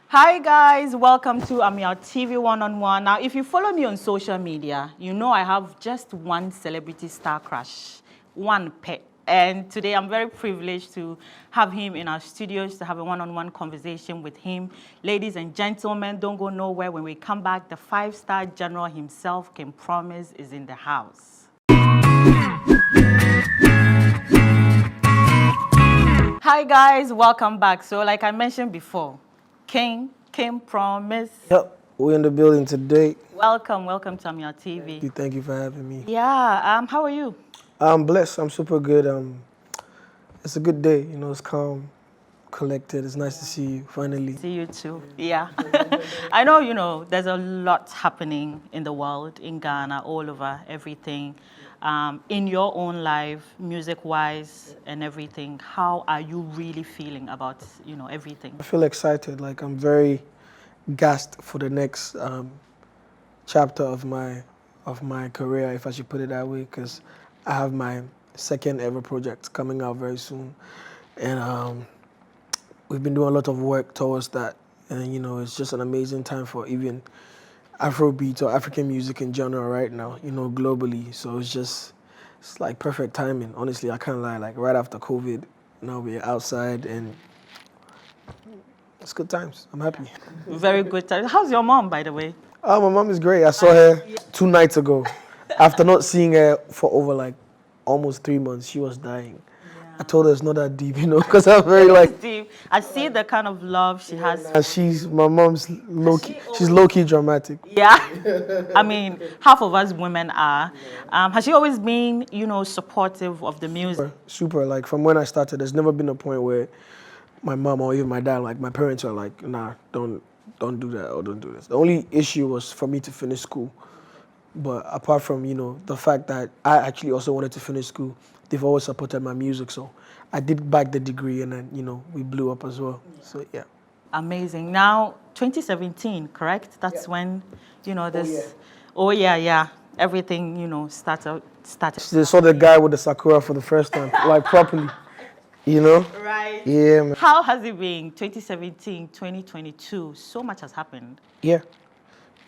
Hi guys, welcome to Ameyaw TV one-on-one. Now, if you follow me on social media, you know I have just one celebrity star crush, one pet. And today I'm very privileged to have him in our studios to have a one-on-one conversation with him. Ladies and gentlemen, don't go nowhere. When we come back, the five-star general himself, King Promise, is in the house. Hi guys, welcome back. So like I mentioned before, King Promise. Yep, we're in the building today. Welcome to Ameyaw TV. Thank you for having me. Yeah, how are you? I'm blessed. I'm super good. It's a good day. You know, it's calm, collected. It's nice to see you finally. See you too. Yeah. I know, there's a lot happening in the world, in Ghana, all over, everything. In your own life, music-wise and everything, how are you really feeling about, everything? I feel excited. Like I'm very gassed for the next chapter of my career, if I should put it that way, because I have my second ever project coming out very soon, and we've been doing a lot of work towards that. And it's just an amazing time for even Afrobeat or African music in general right now, globally. So it's like perfect timing. Honestly, I can't lie. Like right after COVID, now we're outside and it's good times. I'm happy. Very good time. How's your mom, by the way? Oh, my mom is great. I saw her 2 nights ago. After not seeing her for over like almost 3 months, she was dying. I told her it's not that deep, because I'm very like deep. I see the kind of love she has. My mom's low-key, she's low-key dramatic. Yeah. I mean, half of us women are. Has she always been, supportive of the music? Super. Like from when I started, there's never been a point where my mom or even my dad, like my parents are like, nah, don't do that or don't do this. The only issue was for me to finish school. But apart from, the fact that I actually also wanted to finish school, they've always supported my music. So I did back the degree and then, we blew up as well. So, yeah. Amazing. Now, 2017, correct? That's when, this... Oh, yeah. Everything, started. They saw the guy with the Sakura for the first time, like properly, Right. Yeah, man. How has it been, 2017, 2022? So much has happened. Yeah.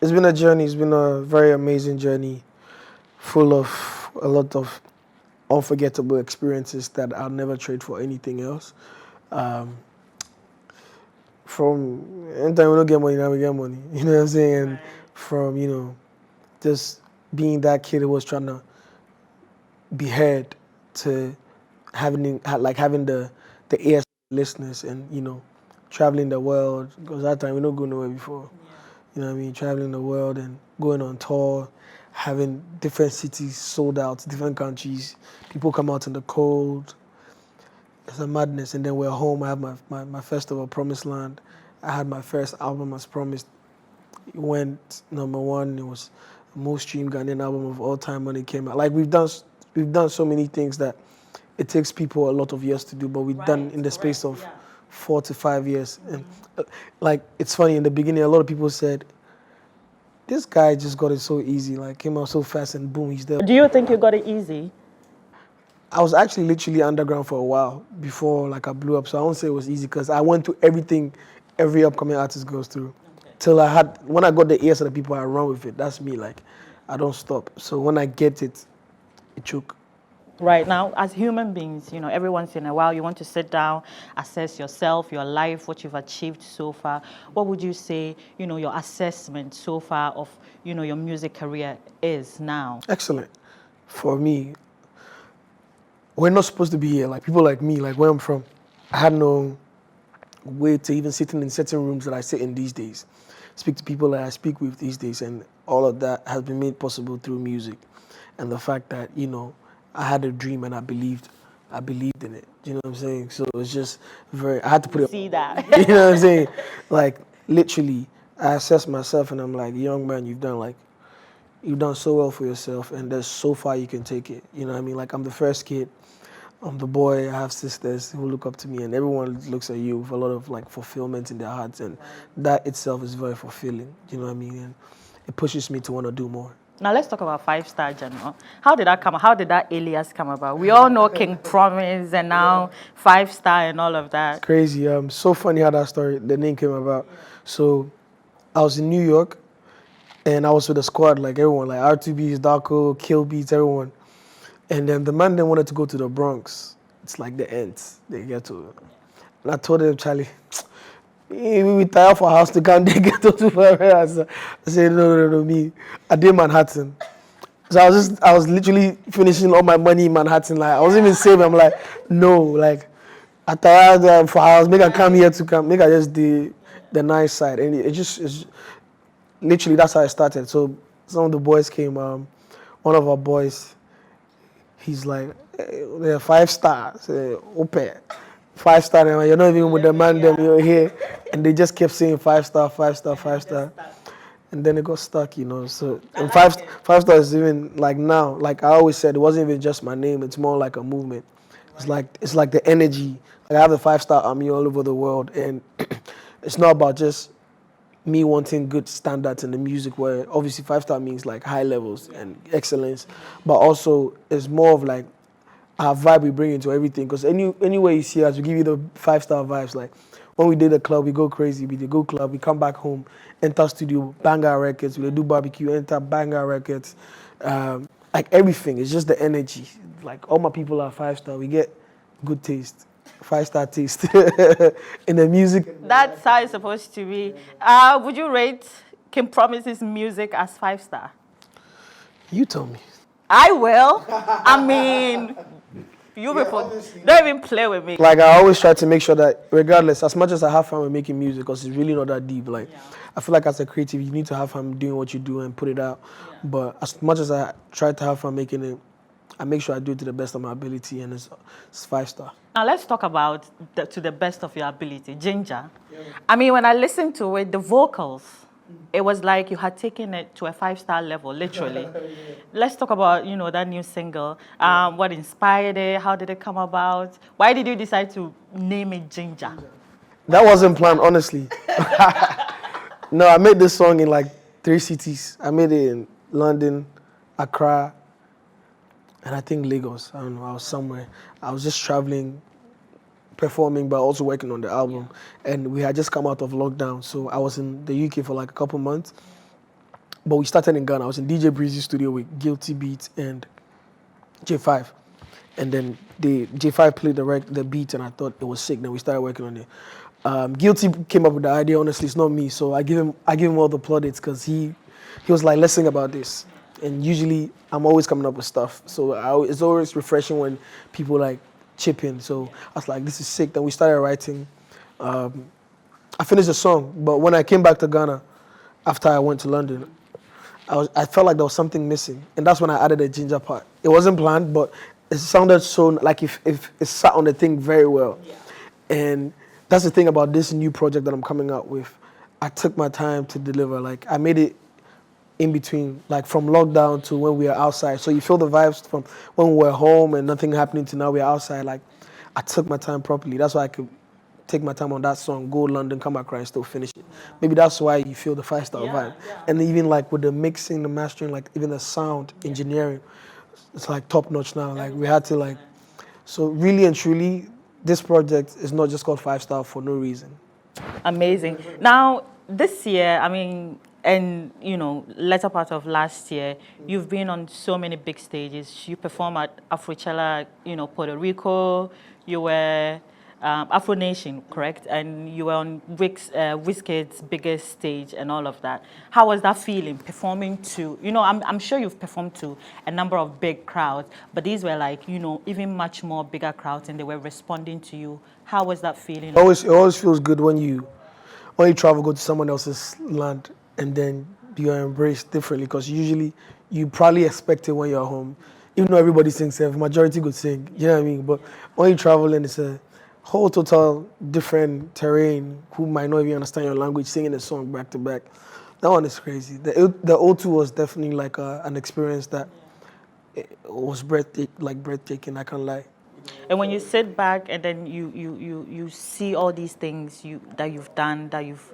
It's been a journey. It's been a very amazing journey, full of a lot of unforgettable experiences that I'll never trade for anything else. From anytime we don't get money, now we get money. You know what I'm saying? And right. From, just being that kid who was trying to be heard to having the ears listeners and, traveling the world. Because that time we don't go nowhere before. Yeah. You know what I mean? Traveling the world and going on tour, having different cities sold out, different countries. People come out in the cold. It's a madness. And then we're home. I have my festival, Promised Land. I had my first album as promised. It went #1. It was the most streamed Ghanaian album of all time when it came out. Like we've done so many things that it takes people a lot of years to do, but we've done in the space of 4 to 5 years. And like it's funny, in the beginning a lot of people said, this guy just got it so easy, like came out so fast and boom, he's there. Do you think you got it easy? I was actually literally underground for a while before like I blew up, so I won't say it was easy because I went through everything every upcoming artist goes through. Okay. Till when I got the ears of the people, I run with it. That's me, like I don't stop. So when I get it, it choke. Right now, as human beings, every once in a while you want to sit down, assess yourself, your life, what you've achieved so far. What would you say, your assessment so far of, your music career is now? Excellent. For me, we're not supposed to be here. Like people like me, like where I'm from, I had no way to even sitting in certain rooms that I sit in these days, speak to people that I speak with these days, and all of that has been made possible through music. And the fact that, I had a dream and I believed in it. Do you know what I'm saying? So it's just I had to put it. See that. You know what I'm saying? Like literally, I assess myself and I'm like, young man, you've done so well for yourself, and there's so far you can take it. You know what I mean? Like I'm the first kid, I'm the boy. I have sisters who look up to me, and everyone looks at you with a lot of like fulfillment in their hearts, and that itself is very fulfilling. You know what I mean? And it pushes me to want to do more. Now let's talk about five-star general. How did that come? How did that alias come about? We all know King Promise and now five-star and all of that. Crazy. So funny how that the name came about. So I was in New York, and I was with a squad, like everyone, like R2Bs, Darko, Kill Beats, everyone. And then the man then wanted to go to the Bronx. It's like the ends. They get to. And I told him, Charlie, we tired for house to come. They get to I said, no, me. I did Manhattan. So I was literally finishing all my money in Manhattan. Like I wasn't even saving. I'm like, no, like I tired for house. Make I come here to come. Make I just the nice side. And it's literally that's how I started. So some of the boys came. One of our boys, he's like, they're 5-star. Say, open. 5-star. You're not even with the man. Them you're here, and they just kept saying 5-star, 5-star, 5-star. And then it got stuck, you know. So and five-star is even like now. Like I always said, it wasn't even just my name. It's more like a movement. It's like the energy. Like I have the 5-star army all over the world, and it's not about just me wanting good standards in the music. Where obviously 5-star means like high levels and excellence, but also it's more of like our vibe we bring into everything. Because anywhere you see us, we give you the 5-star vibes. Like when we did the club, we go crazy. We did go club, we come back home, enter studio, bang our records. We do barbecue, enter, bang our records. Like everything, it's just the energy. Like all my people are 5-star. We get good taste, 5-star taste in the music. That's how it's supposed to be. Would you rate King Promise's music as 5-star? You tell me. I will. I mean, you people don't even play with me. Like I always try to make sure that regardless, as much as I have fun with making music, because it's really not that deep. Like I feel like as a creative, you need to have fun doing what you do and put it out. But as much as I try to have fun making it, I make sure I do it to the best of my ability, and it's 5-star. Now let's talk about to the best of your ability, Ginger. I mean, when I listened to it, the vocals, it was like you had taken it to a 5-star level, literally. Let's talk about, that new single. What inspired it? How did it come about? Why did you decide to name it Ginger? That wasn't planned, honestly. No, I made this song in like 3 cities. I made it in London, Accra, and I think Lagos. I don't know, I was somewhere. I was just traveling, performing, but also working on the album. And we had just come out of lockdown, so I was in the UK for like a couple months. But we started in Ghana. I was in DJ Breezy's studio with Guilty Beats and J5. And then J5 played the beat, and I thought it was sick. Then we started working on it. Guilty came up with the idea. Honestly, it's not me. So I give him all the plaudits because he was like, let's sing about this. And usually I'm always coming up with stuff. So it's always refreshing when people like chip in. So I was like, this is sick. Then we started writing. I finished the song, but when I came back to Ghana after I went to London, I felt like there was something missing, and that's when I added the Ginger part. It wasn't planned, but it sounded so like if it sat on the thing very well. And that's the thing about this new project that I'm coming out with. I took my time to deliver. Like I made it in between, like from lockdown to when we are outside. So you feel the vibes from when we were home and nothing happening to now we're outside. Like I took my time properly. That's why I could take my time on that song, go London, come back and still finish it. Maybe that's why you feel the 5-star vibe. And even like with the mixing, the mastering, like even the sound engineering, it's like top notch now. Like we had to like, so really and truly, this project is not just called 5-star for no reason. Amazing. Now, this year, I mean, and, latter part of last year, you've been on so many big stages. You performed at Afrochella, Puerto Rico. You were Afro Nation, correct? And you were on Wizkid's biggest stage and all of that. How was that feeling, performing to, I'm sure you've performed to a number of big crowds, but these were like, even much more bigger crowds, and they were responding to you. How was that feeling? It always feels good when you travel, go to someone else's land, and then you are embraced differently, because usually you probably expect it when you're home. Even though everybody sings, majority could sing, you know what I mean? But when you travel and it's a whole total different terrain, who might not even understand your language, singing a song back to back, that one is crazy. The O2 was definitely like an experience that it was breathtaking, I can't lie. And when you sit back and then you see all these things that you've done, that you've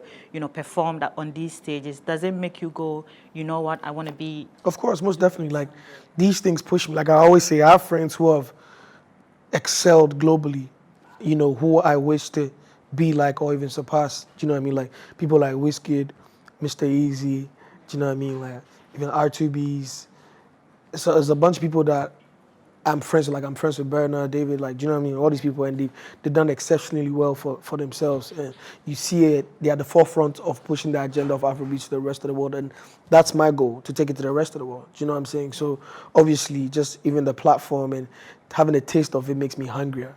performed on these stages, does it make you go, you know what, I want to be? Of course, most definitely. Like these things push me. Like I always say, I have friends who have excelled globally, who I wish to be like or even surpass. Do you know what I mean? Like people like Wizkid, Mr. Easy. Do you know what I mean? Like even R2Bs. So there's a bunch of people that I'm friends with. Like I'm friends with Bernard, David. Like, do you know what I mean? All these people, and they've done exceptionally well for themselves. And you see it. They're at the forefront of pushing the agenda of Afrobeat to the rest of the world. And that's my goal, to take it to the rest of the world. Do you know what I'm saying? So obviously, just even the platform and having a taste of it makes me hungrier.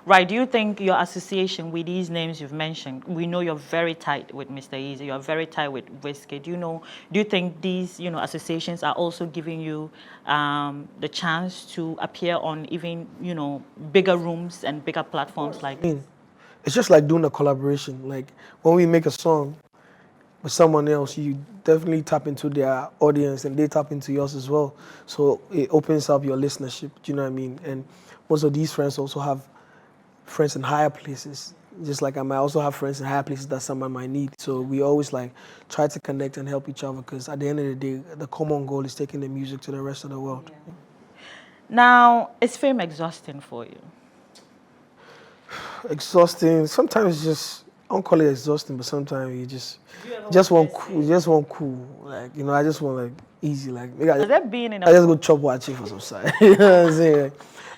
Right. Do you think your association with these names you've mentioned, we know you're very tight with Mr. Easy, you're very tight with Wizkid. Do you think these, associations are also giving you the chance to appear on even, bigger rooms and bigger platforms like this? It's just like doing a collaboration. Like when we make a song with someone else, you definitely tap into their audience and they tap into yours as well. So it opens up your listenership. Do you know what I mean? And most of these friends also have friends in higher places. Just like I might also have friends in higher places that someone might need. So we always like try to connect and help each other, because at the end of the day, the common goal is taking the music to the rest of the world. Yeah. Now, is fame exhausting for you? Exhausting. Sometimes I don't call it exhausting, but sometimes you just want cool. Like, I just want like easy. Like Has there been I just go chop watching for some side. You know what I'm saying? Like,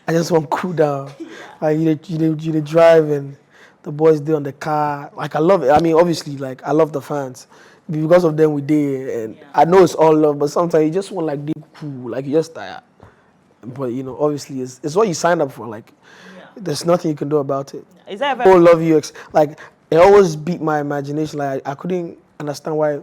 I just want cool down. Like you drive and the boys there on the car. Like I love it. I mean, obviously, like I love the fans. Because of them we did, and I know it's all love, but sometimes you just want like deep cool. Like you just tired. But obviously it's what you signed up for. Like there's nothing you can do about it. Is that ever? People love you. Like it always beat my imagination. Like I couldn't understand why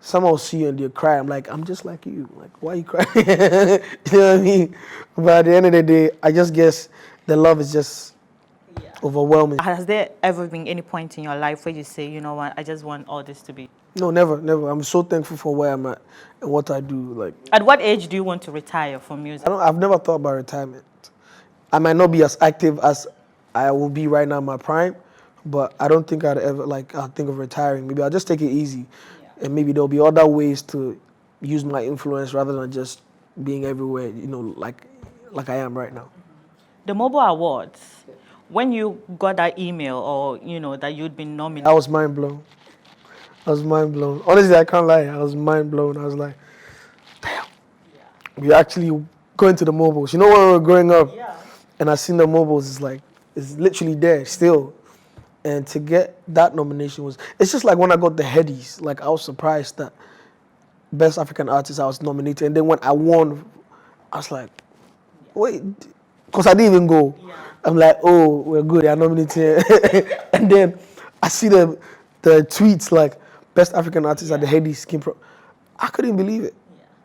someone will see you and they cry. I'm like, I'm just like you. Like, why are you crying? You know what I mean? But at the end of the day, I just guess the love is just overwhelming. Has there ever been any point in your life where you say, you know what, I just want all this to be? No, never. I'm so thankful for where I'm at and what I do. Like, at what age do you want to retire from music? I've never thought about retirement. I might not be as active as I will be right now in my prime, but I don't think I'd ever I'll think of retiring. Maybe I'll just take it easy. And maybe there'll be other ways to use my influence rather than just being everywhere, like I am right now. The Mobile Awards, when you got that email or, that you'd been nominated. I was mind blown. Honestly, I can't lie. I was mind blown. I was like, damn. We're actually going to the mobiles. When we were growing up and I seen the mobiles, it's literally there still. And to get that nomination it's just like when I got the Headies. Like I was surprised that Best African Artist I was nominated. And then when I won, I was like, wait, because I didn't even go. I'm like, oh, we're good, they're nominated. And then I see the tweets like Best African Artist at the Headies came from. I couldn't believe it.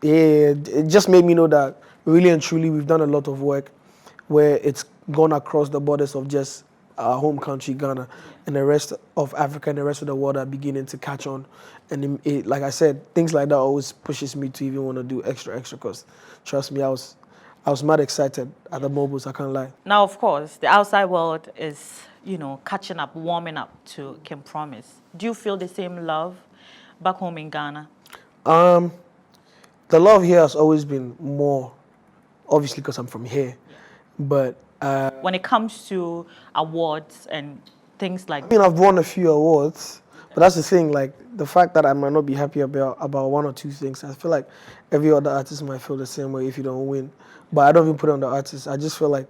Yeah, it just made me know that really and truly we've done a lot of work where it's gone across the borders of just our home country, Ghana, and the rest of Africa and the rest of the world are beginning to catch on. And like I said, things like that always pushes me to even want to do extra, because trust me, I was mad excited at the mobiles, I can't lie. Now, of course, the outside world is, catching up, warming up to Kim Promise. Do you feel the same love back home in Ghana? The love here has always been more, obviously because I'm from here, but when it comes to awards and things like that. I mean, I've won a few awards, but that's the thing, like the fact that I might not be happy about one or two things. I feel like every other artist might feel the same way if you don't win. But I don't even put it on the artist. I just feel like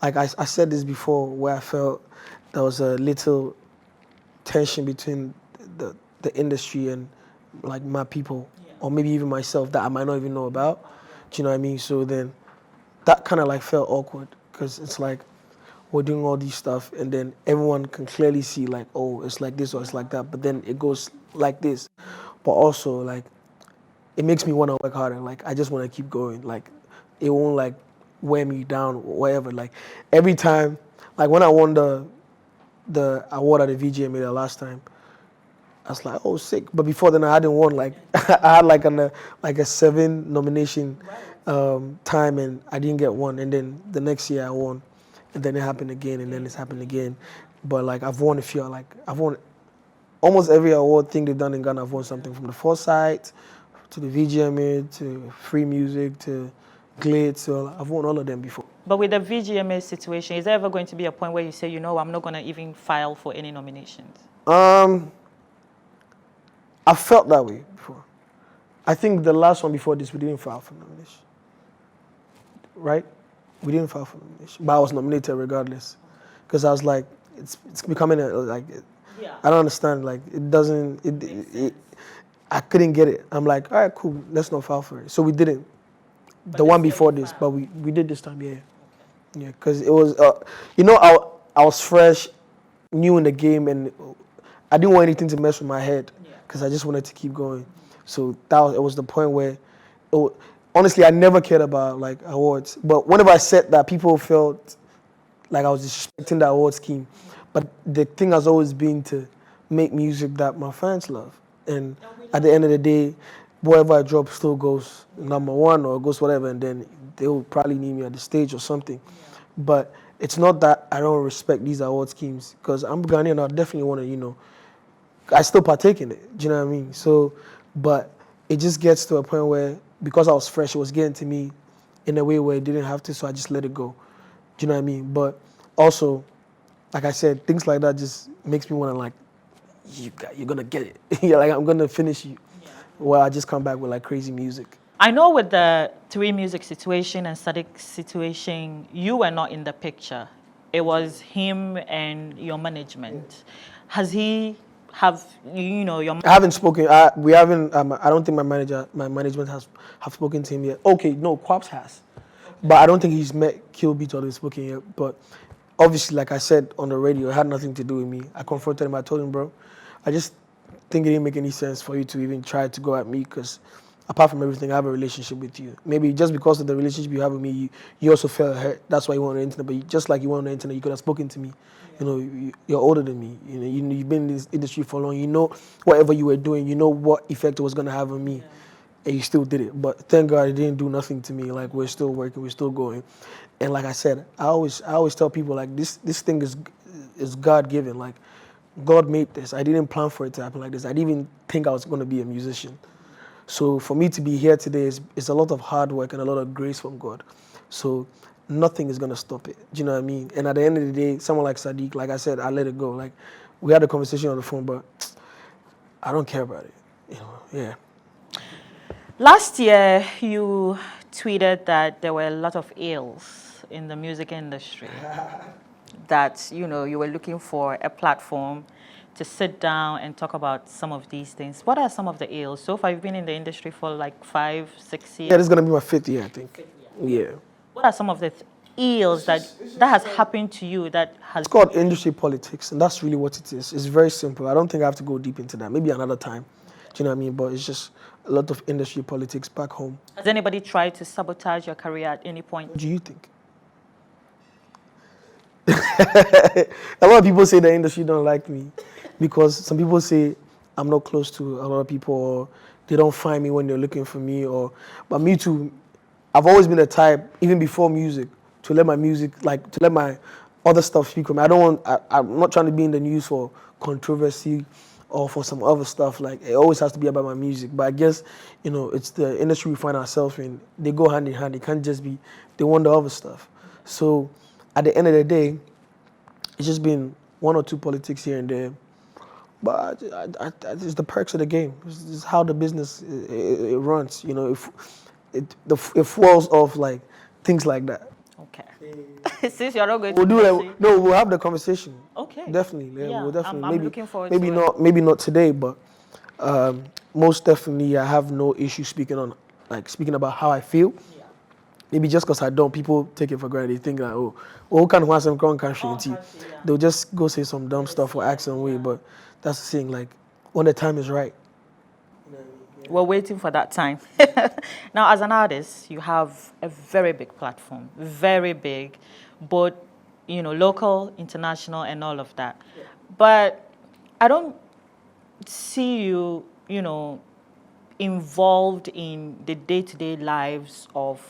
I said this before, where I felt there was a little tension between the industry and like my people, or maybe even myself that I might not even know about. Do you know what I mean? So then that kind of felt awkward, because it's like we're doing all these stuff and then everyone can clearly see like, oh, it's like this or it's like that, but then it goes like this. But also like it makes me want to work harder. Like I just want to keep going. Like it won't wear me down or whatever. Like every time, like when I won the award at the VGMA the last time, I was like, oh, sick. But before then, I hadn't won. Like I had a 7 nomination time, and I didn't get one. And then the next year I won, and then it happened again, and then it's happened again. But I've won a few. I've won almost every award thing they've done in Ghana. I've won something, from the Foresight to the VGMA to Free Music to Glade. So I've won all of them before. But with the VGMA situation, is there ever going to be a point where you say, you know, I'm not going to even file for any nominations? I felt that way before. I think the last one before this, we didn't file for nomination. Right? We didn't file for nomination. But I was nominated regardless. Because I was like, it's becoming Yeah. I don't understand. Like, it doesn't, I couldn't get it. I'm like, all right, cool, let's not file for it. So we didn't. The one before this, but we did this time, yeah. Okay. Yeah, because it was, you know, I was fresh, new in the game, and I didn't want anything to mess with my head because I just wanted to keep going. So it was the point where, honestly, I never cared about like awards. But whenever I said that, people felt like I was disrespecting the award scheme. But the thing has always been to make music that my fans love. And at the end of the day, whatever I drop still goes #1 or goes whatever, and then they'll probably need me at the stage or something. But it's not that I don't respect these award schemes, because I'm Ghanaian, I definitely want to, you know, I still partake in it. Do you know what I mean? So, but it just gets to a point where, because I was fresh, it was getting to me in a way where it didn't have to, so I just let it go. Do you know what I mean? But also, like I said, things like that just makes me want to like, you're gonna get it. You're like, I'm gonna finish you. Yeah. Well, I just come back with like crazy music. I know with the Three Music situation and Sadiq situation, you were not in the picture. It was him and your management. Has he you know, your... I haven't spoken. We haven't. I don't think my management have spoken to him yet. Okay, no, Quaps has, but I don't think he's met Killbeat or they've spoken yet. But obviously, like I said on the radio, it had nothing to do with me. I confronted him. I told him, bro, I just think it didn't make any sense for you to even try to go at me, because apart from everything, I have a relationship with you. Maybe just because of the relationship you have with me, you also felt hurt. That's why you went on the internet. But just like you went on the internet, you could have spoken to me. You know, you're older than me. You know, you've been in this industry for long. You know, whatever you were doing, you know what effect it was going to have on me. And you still did it. But thank God it didn't do nothing to me. Like, we're still working, we're still going. And like I said, I always tell people, like, this thing is God-given. Like, God made this. I didn't plan for it to happen like this. I didn't even think I was going to be a musician. So for me to be here today is a lot of hard work and a lot of grace from God. So nothing is going to stop it. Do you know what I mean? And at the end of the day, someone like Sadiq, like I said, I let it go. Like, we had a conversation on the phone, but I don't care about it. You know, yeah. Last year, you tweeted that there were a lot of ills in the music industry. That, you know, you were looking for a platform to sit down and talk about some of these things. What are some of the ills? So far, you've been in the industry for like 5, 6 years. Yeah, this is going to be my 5th year, I think. Yeah. What are some of the ills that has happened to you that has... It's called industry politics, and that's really what it is. It's very simple. I don't think I have to go deep into that. Maybe another time. Do you know what I mean? But it's just a lot of industry politics back home. Has anybody tried to sabotage your career at any point? What do you think? A lot of people say the industry don't like me because some people say I'm not close to a lot of people, or they don't find me when they're looking for me. But me too, I've always been the type, even before music, to let my music, like, to let my other stuff speak for me. I'm not trying to be in the news for controversy or for some other stuff. Like, it always has to be about my music. But I guess, you know, it's the industry we find ourselves in. They go hand in hand. It can't just be, they want the other stuff. So at the end of the day, it's just been 1 or 2 politics here and there. But it's the perks of the game. It's how the business it runs. You know, if it falls off like things like that. Okay. Since you're not going we'll do no, we'll have the conversation. Okay. Definitely. Yeah, we'll definitely. I'm looking forward maybe to not, it. Maybe not today, but most definitely, I have no issue speaking about how I feel. Yeah. Maybe just because I don't, people take it for granted. They think like, oh, who can want some grown country? They'll just go say some dumb stuff or act some way. But that's the thing. Like, when the time is right. We're waiting for that time. Now, as an artist, you have a very big platform, very big, both, you know, local, international, and all of that. Yeah. But I don't see you, you know, involved in the day-to-day lives of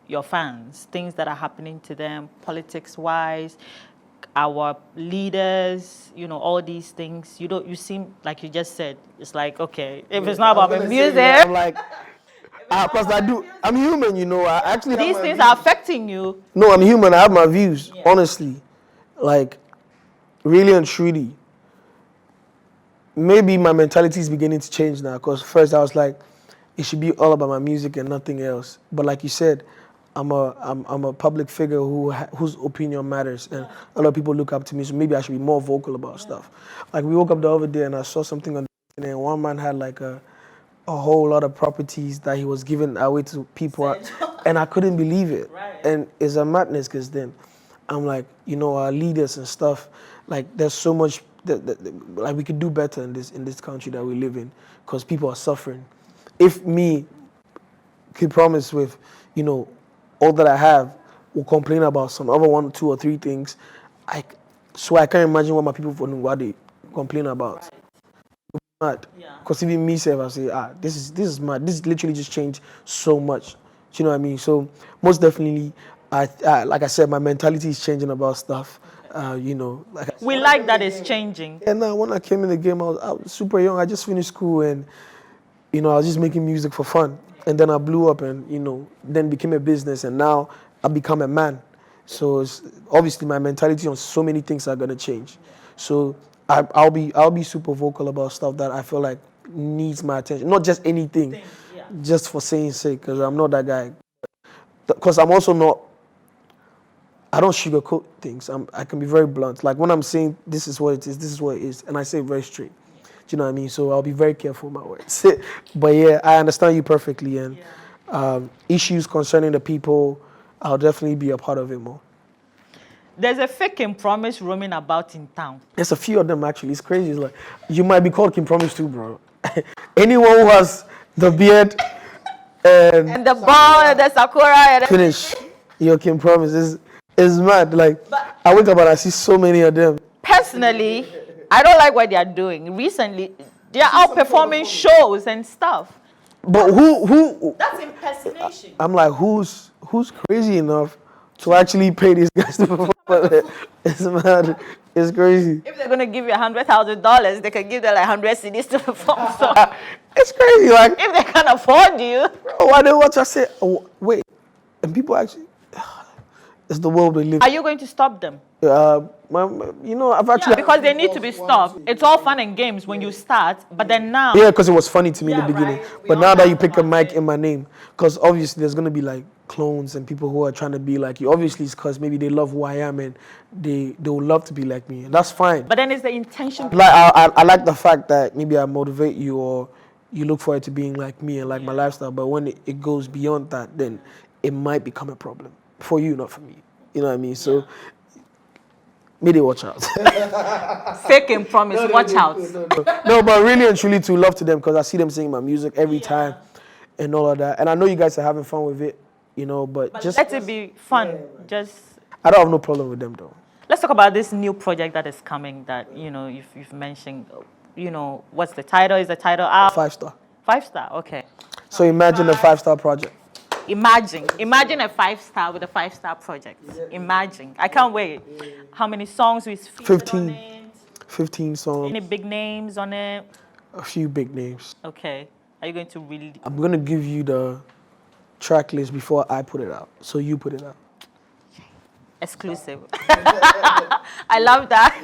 your fans, things that are happening to them, politics-wise, our leaders, you know, all these things. You seem like you just said, it's like, okay, if it's not about the music. I'm like, Because I do. I'm human, you know. I actually These things are affecting you. No, I'm human. I have my views, honestly. Like, really and truly. Maybe my mentality is beginning to change now. Because first I was like, it should be all about my music and nothing else. But like you said, I'm a public figure whose opinion matters, and a lot of people look up to me. So maybe I should be more vocal about stuff. Like we woke up the other day and I saw something on the internet, and one man had like a whole lot of properties that he was giving away to people, and I couldn't believe it. And it's a madness because then I'm like, you know, our leaders and stuff, like there's so much that like we could do better in this country that we live in because people are suffering. If me could promise with, you know, all that I have will complain about some other 1, 2, or 3 things, I can't imagine what my people what they complain about. Mad. Because even me self, I say, this is mad. This literally just changed so much. Do you know what I mean? So most definitely, I like I said, my mentality is changing about stuff. You know, We like that it's changing. And when I came in the game, I was super young. I just finished school, and you know, I was just making music for fun. And then I blew up, and you know, then became a business, and now I become a man. So it's, obviously, my mentality on so many things are gonna change. So I'll be super vocal about stuff that I feel like needs my attention. Not just anything, just for saying sake, because I'm not that guy. Because I'm also not. I don't sugarcoat things. I can be very blunt. Like when I'm saying this is what it is, this is what it is, and I say it very straight. Do you know what I mean? So I'll be very careful with my words. But yeah, I understand you perfectly, and issues concerning the people, I'll definitely be a part of it more. There's a fake King Promise roaming about in town. There's a few of them actually. It's crazy. It's like you might be called King Promise too, bro. Anyone who has the beard and the ball, the sakura, and finish, your King Promise is mad. Like I wake up and I see so many of them. Personally, I don't like what they are doing. Recently, they are outperforming shows and stuff. But who? That's impersonation. I'm like, who's crazy enough to actually pay these guys to perform? It's mad. It's crazy. If they're gonna give you $100,000, they can give them like 100 CDs to perform. So it's crazy. Like if they can afford you, bro, why they watch? I say, oh, wait, and people actually. It's the world we live. Are you going to stop them? You know, I've actually because they need to be stopped. It's all fun and games when you start, but then now. Yeah, because it was funny to me in the beginning. But now that you pick a mic in my name, because obviously there's gonna be like clones and people who are trying to be like you. Obviously, it's because maybe they love who I am and they would love to be like me, and that's fine. But then it's the intention. Like I like the fact that maybe I motivate you or you look forward to being like me and like my lifestyle. But when it goes beyond that, then it might become a problem. For you, not for me. You know what I mean? So, maybe watch out. Fake and promise, watch out. No, but really and truly to love to them because I see them singing my music every time and all of that. And I know you guys are having fun with it, you know, but just... let it be fun. Just... I don't have no problem with them, though. Let's talk about this new project that is coming that, you know, you've mentioned. You know, what's the title? Is the title out? 5-star. 5-star, okay. So imagine a 5-star project. Imagine a 5-star with a 5-star project. Imagine. I can't wait. How many songs we featured 15. on it? 15 songs. Any big names on it? A few big names. Okay. Are you going to really? I'm going to give you the track list before I put it out. So you put it out. Exclusive. I love that.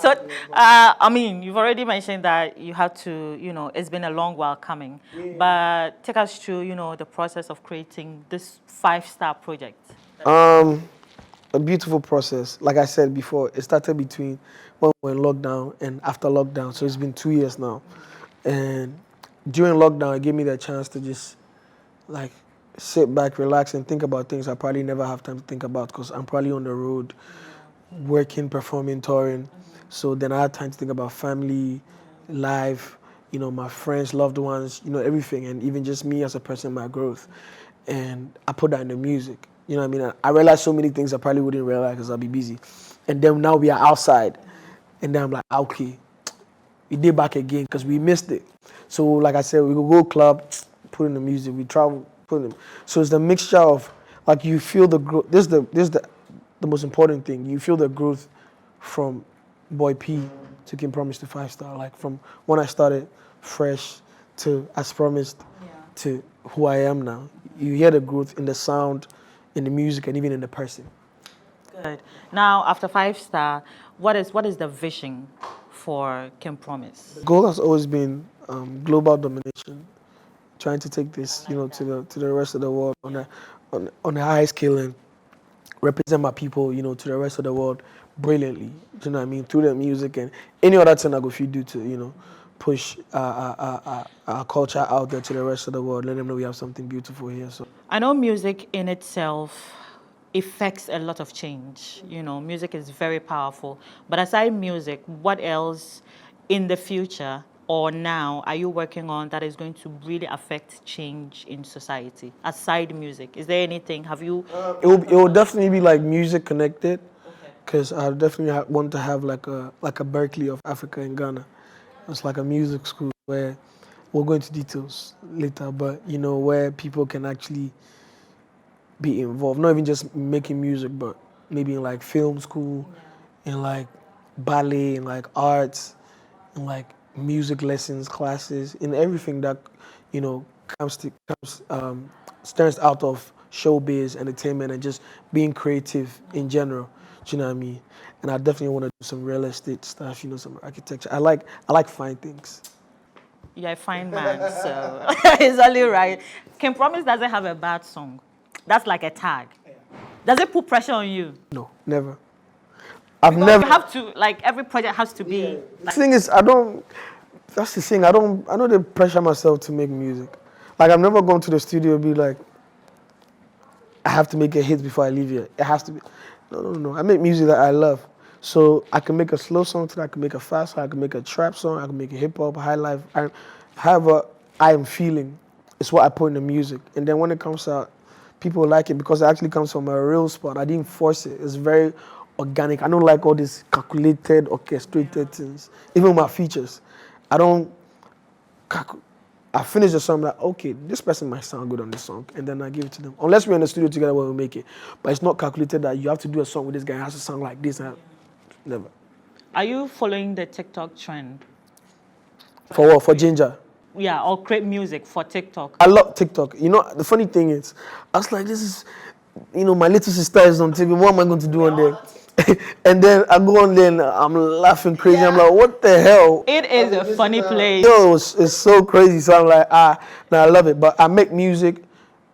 So, I mean, you've already mentioned that you have to, you know, it's been a long while coming. But take us through, you know, the process of creating this 5-star project. A beautiful process. Like I said before, it started between when we were in lockdown and after lockdown. So it's been 2 years now. And during lockdown, it gave me the chance to just, like, sit back, relax, and think about things I probably never have time to think about because I'm probably on the road, working, performing, touring. So then I had time to think about family, life, you know, my friends, loved ones, you know, everything, and even just me as a person, my growth. And I put that in the music. You know what I mean? I realized so many things I probably wouldn't realize because I'll be busy. And then now we are outside. And then I'm like, okay, we did back again because we missed it. So like I said, we could go club, put in the music, we travel, put in. So it's the mixture of, like, you feel the growth. This is the most important thing. You feel the growth from Boy P to King Promise to 5-star. Like from when I started fresh to As Promised to who I am now. You hear the growth in the sound, in the music, and even in the person. Good. Now, after 5 Star, what is the vision for Kim Promise? The goal has always been global domination, trying to take this, to the rest of the world on a high scale and represent my people, to the rest of the world brilliantly. Do you know what I mean? Through the music and any other thing I go if you do to, push our culture out there to the rest of the world. Let them know we have something beautiful here. So I know music in itself affects a lot of change. Music is very powerful. But aside music, what else in the future or now are you working on that is going to really affect change in society aside music? Is there anything? Have you? It will definitely be like music connected, because I definitely want to have like a Berkeley of Africa in Ghana. It's like a music school where we'll go into details later, but where people can actually be involved, not even just making music, but maybe in like film school, in like ballet, in like arts, in like music lessons, classes, in everything that stems out of showbiz, entertainment, and just being creative in general. Do you know what I mean? And I definitely want to do some real estate stuff, some architecture. I like fine things. Yeah, a fine man, so it's only right. Kim Promise doesn't have a bad song. That's like a tag. Does it put pressure on you? No, never. I've Because never. you have to, like, every project has to be. The thing is, that's the thing. I know they pressure myself to make music. Like, I've never gone to the studio and be like, I have to make a hit before I leave here. It has to be. No. I make music that I love. So I can make a slow song today, I can make a fast song, I can make a trap song, I can make a hip hop, high life. However I am feeling, it's what I put in the music. And then when it comes out, people like it because it actually comes from a real spot. I didn't force it. It's very organic. I don't like all these calculated, orchestrated things. Even my features, I finish the song like, okay, this person might sound good on this song, and then I give it to them. Unless we're in the studio together when we make it. But it's not calculated that you have to do a song with this guy, it has to sound like this. Never. Are you following the TikTok trend? For what? For Ginger? Yeah, or create music for TikTok. I love TikTok. The funny thing is, I was like, this is, my little sister is on TV. What am I going to do on there? And then I go on there and I'm laughing crazy. I'm like, what the hell? It is a funny place. No, it's so crazy. So I'm like, no, I love it. But I make music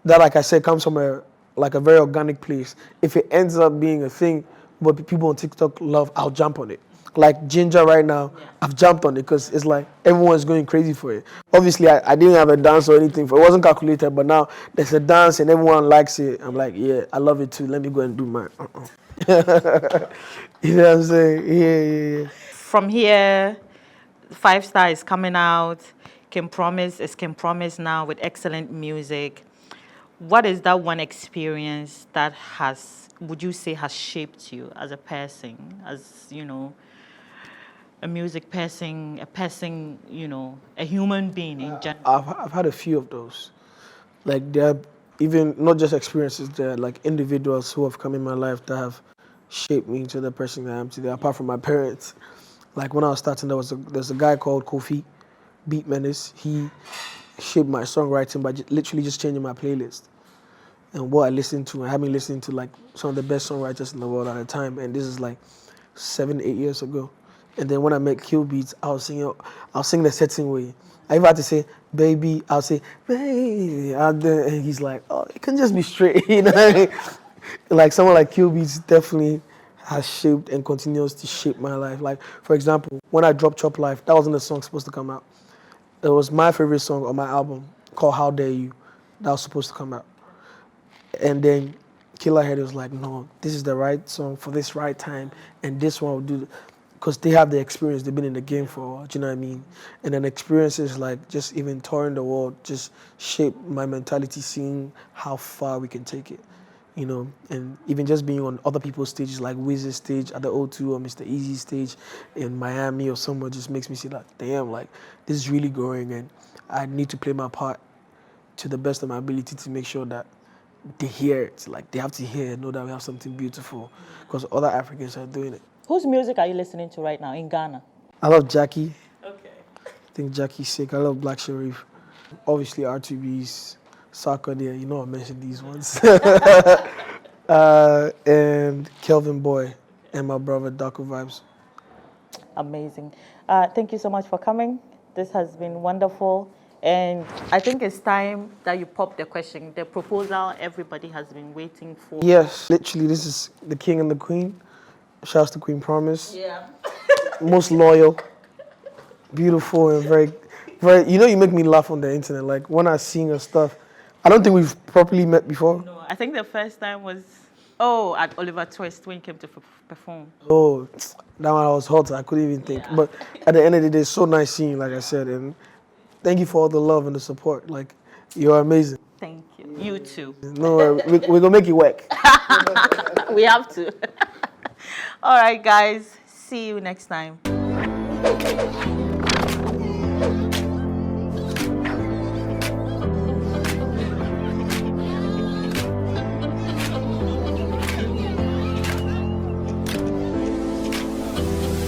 that, like I said, comes from a very organic place. If it ends up being a thing what people on TikTok love, I'll jump on it. Like Ginger right now, I've jumped on it because it's like everyone's going crazy for it. Obviously, I didn't have a dance or anything for it. It wasn't calculated, but now there's a dance and everyone likes it. I'm like, yeah, I love it too. Let me go and do mine. You know what I'm saying? Yeah. From here, 5 Star is coming out. Kim Promise is Kim Promise now with excellent music. What is that one experience that would you say has shaped you as a person, as, a music person, a human being in general? I've had a few of those. Like, they're even not just experiences, they're like individuals who have come in my life that have shaped me into the person that I am today, apart from my parents. Like, when I was starting, there's a guy called Kofi, Beat Menace. He shaped my songwriting by literally just changing my playlist. And what I listened to, I have been listening to like some of the best songwriters in the world at the time, and this is like 7-8 years ago. And then when I make Kill Beats, I'll sing the certain way. I even had to say, baby, I'll say, baby, out there, and he's like, oh, it can just be straight, Like, someone like Kill Beats definitely has shaped and continues to shape my life. Like, for example, when I dropped Chop Life, that wasn't the song supposed to come out. It was my favorite song on my album called How Dare You. That was supposed to come out. And then Killer Head was like, no, this is the right song for this right time, and this one will do, because they have the experience, they've been in the game for a while, do you know what I mean? And then experiences like just even touring the world just shaped my mentality, seeing how far we can take it, and even just being on other people's stages, like Wiz's stage at the O2 or Mr. Easy's stage in Miami or somewhere, just makes me see like, damn, like, this is really growing, and I need to play my part to the best of my ability to make sure that they hear it. Like, they have to hear it, know that we have something beautiful, because other Africans are doing it. Whose music are you listening to right now in Ghana? I love Jackie. Okay. I think Jackie's sick. I love Black Sharif. Obviously, R2B's, Soccer there, you know I mentioned these ones. And Kelvin Boy and my brother, Daco Vibes. Amazing. Thank you so much for coming. This has been wonderful. And I think it's time that you pop the question, the proposal everybody has been waiting for. Yes, literally, this is the king and the queen. Shouts to Queen Promise. Yeah. Most loyal, beautiful, and very, very. You know, you make me laugh on the internet. Like when I sing her stuff, I don't think we've properly met before. No, I think the first time was, at Oliver Twist when you came to perform. Oh, that one I was hot. I couldn't even think. Yeah. But at the end of the day, it's so nice seeing you, like I said, and thank you for all the love and the support. Like you're amazing. Thank you. You too. No, we're gonna make it work. We have to. All right, guys. See you next time.